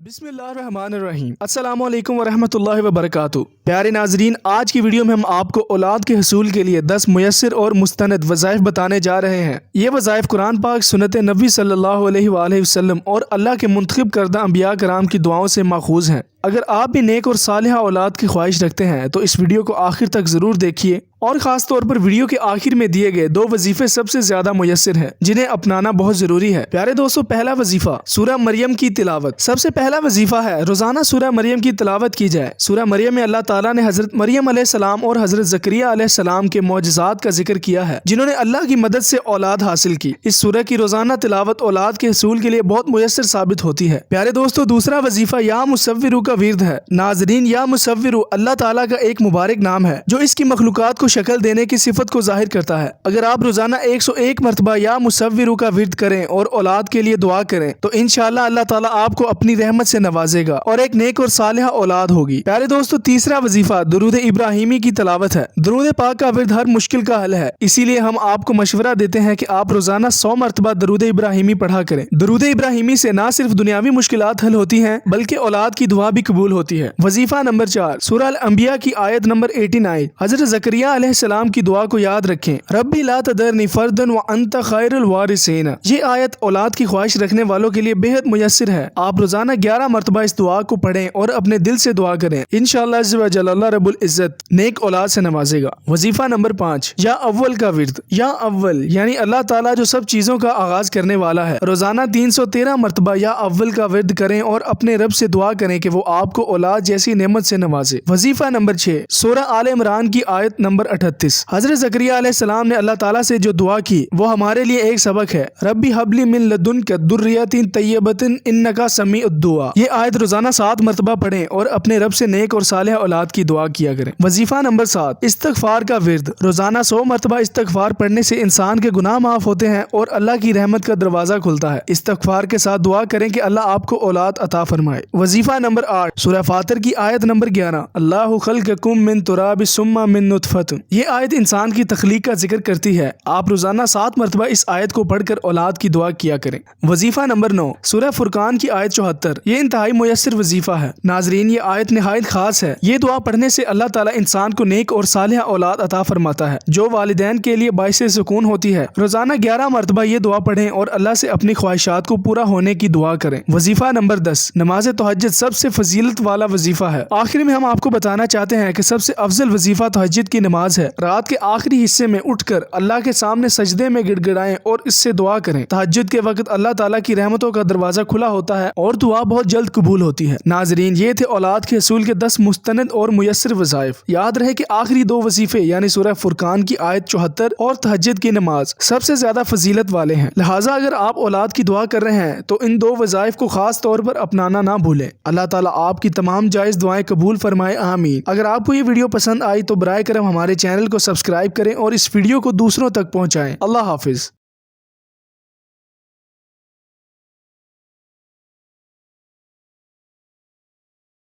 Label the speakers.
Speaker 1: बिस्मिल्लाहिर्रहमानिर्रहीम अस्सलामु अलैकुम वरहमतुल्लाहि वबरकातुहू। प्यारे नाजरीन, आज की वीडियो में हम आपको औलाद के हसूल के लिए 10 मुयस्सर और मुस्तनद वज़ाइफ बताने जा रहे हैं। ये वज़ाइफ कुरान पाक, सुन्नत नबी सल्लल्लाहु अलैहि वसल्लम और अल्लाह के मुंतखब करदा अंबिया कराम की दुआओं से माखूज हैं। अगर आप भी नेक और सालिहा औलाद की ख्वाहिश रखते हैं तो इस वीडियो को आखिर तक ज़रूर देखिए और ख़ास तौर पर वीडियो के आखिर में दिए गए 2 वजीफे सबसे ज्यादा मुयस्सर हैं, जिन्हें अपनाना बहुत जरूरी है। प्यारे दोस्तों, पहला वजीफा सूरह मरियम की तिलावत। सबसे पहला वजीफा है रोजाना सूरह मरियम की तिलावत की जाए। सूरह मरियम में अल्लाह ताला ने हजरत मरियम अलैहिस्सलाम और हजरत ज़करिया अलैहिस्सलाम के मौजज़ात का जिक्र किया है, जिन्होंने अल्लाह की मदद से औलाद हासिल की। इस सूरह की रोजाना तिलावत औलाद के हसूल के लिए बहुत मुयस्सर साबित होती है। प्यारे दोस्तों, दूसरा वजीफा या मुसव्विरु का विर्द है। नाज़रीन, या मुसव्विरु अल्लाह ताला का एक मुबारक नाम है जो इसकी मखलूकात को शक्ल देने की सिफत को जाहिर करता है। अगर आप रोजाना 101 मरतबा या मुसव्विरु का विर्द करें और औलाद के लिए दुआ करें तो इंशाअल्लाह अल्लाह ताला आपको अपनी रहमत से नवाजेगा और एक नेक और सालिहा औलाद होगी। प्यारे दोस्तों, तीसरा वजीफा दुरूद इब्राहिमी की तिलावत है। दुरूद पाक का विर्द हर मुश्किल का हल है, इसीलिए हम आपको मशवरा देते हैं कि आप रोजाना 100 मरतबा दुरूद इब्राहिमी पढ़ा करें। दुरूद इब्राहिमी से न सिर्फ दुनियावी मुश्किलात हल होती हैं बल्कि औलाद की दुआ भी कबूल होती है। वजीफा नंबर 4 सूरह अल अंबिया की आयत नंबर 89। हजरत ज़करिया अलैहिस्सलाम की दुआ को याद रखें, रब्बी ला तदरनी फर्दन व अंत खैरुल वारिसीन। ये आयत औलाद की ख्वाहिश रखने वालों के लिए बेहद मुयस्सर है। आप रोजाना 11 मरतबा इस दुआ को पढ़ें और अपने दिल से दुआ करें। इंशाअल्लाह अज़्ज़ व जल अल्लाह रब्बुल इज्जत नेक औलाद से नवाजेगा। वजीफा नंबर 5 या अव्वल का विर्द। या अव्वल यानी अल्लाह ताला जो सब चीजों का आगाज करने वाला है। रोजाना 313 मरतबा या अव्वल का विर्द करें और अपने रब से दुआ करें कि वो आपको औलाद जैसी नेमत से नवाजे। वजीफा नंबर 6 सूरह आल इमरान की आयत नंबर 38। हजरत ज़करिया अलैहिस्सलाम ने अल्लाह ताला से जो दुआ की वो हमारे लिए एक सबक है। रब्बी हबली मिन लदुनका दुर्रियतिन तय्यबतिन इन्नका समीउद दुआ। ये आयत रोजाना 7 मरतबा पढ़ें और अपने रब से नेक और सालिह औलाद की दुआ किया करें। वजीफा नंबर 7 इस्तगफार का विर्द। रोजाना 100 मरतबा इस्तगफार पढ़ने से इंसान के गुनाह माफ होते हैं और अल्लाह की रहमत का दरवाजा खुलता है। इस्तगफार के साथ दुआ करें कि अल्लाह आपको औलाद अता फरमाए। वजीफा नंबर 8 सूरह फातिर की आयत नंबर 11। अल्लाहु खलक़कुम मिन तुराबि सुम्मा मिन नुतफ़तिन। ये आयत इंसान की तख्लीक का जिक्र करती है। आप रोजाना 7 मरतबा इस आयत को पढ़कर औलाद की दुआ किया करें। वजीफा नंबर 9 सूरह फुरकान की आयत 74। ये इंतहाई मुयस्सर वजीफा है। नाजरीन, ये आयत निहायत खास है। ये दुआ पढ़ने से अल्लाह ताला इंसान को नेक और सालिहा औलाद अता फरमाता है जो वालिदैन के लिए बाइसे सुकून होती है। रोजाना 11 मरतबा ये दुआ पढ़ें और अल्लाह से अपनी ख्वाहिशात को पूरा होने की दुआ करें। वजीफा नंबर 10 नमाज तहज्जुद सबसे फजीलत वाला वजीफा है। आखिर में हम आपको बताना चाहते हैं कि सबसे अफजल वजीफा तहज्जुद की नमाज है। रात के आखिरी हिस्से में उठकर अल्लाह के सामने सजदे में गिड़गिड़ाएं और इससे दुआ करें। तहज्जुद के वक्त अल्लाह ताला की रहमतों का दरवाजा खुला होता है और दुआ बहुत जल्द कबूल होती है। नाजरीन, ये थे औलाद के हसूल के 10 मुस्तनद और मुयस्सर वज़ाइफ। याद रहे कि आखिरी 2 वजीफे यानी सूरह फुरकान की आयत 74 और तहज्जुद की नमाज सबसे ज्यादा फजीलत वाले हैं। लिहाजा अगर आप औलाद की दुआ कर रहे हैं तो इन 2 वज़ाइफ को खास तौर पर अपनाना ना भूलें। अल्लाह ताला आपकी तमाम जायज दुआएं कबूल फरमाए, आमीन। अगर आपको ये वीडियो पसंद आई तो बराए करम हमारे चैनल को सब्सक्राइब करें और इस वीडियो को दूसरों तक पहुंचाएं। अल्लाह हाफिज।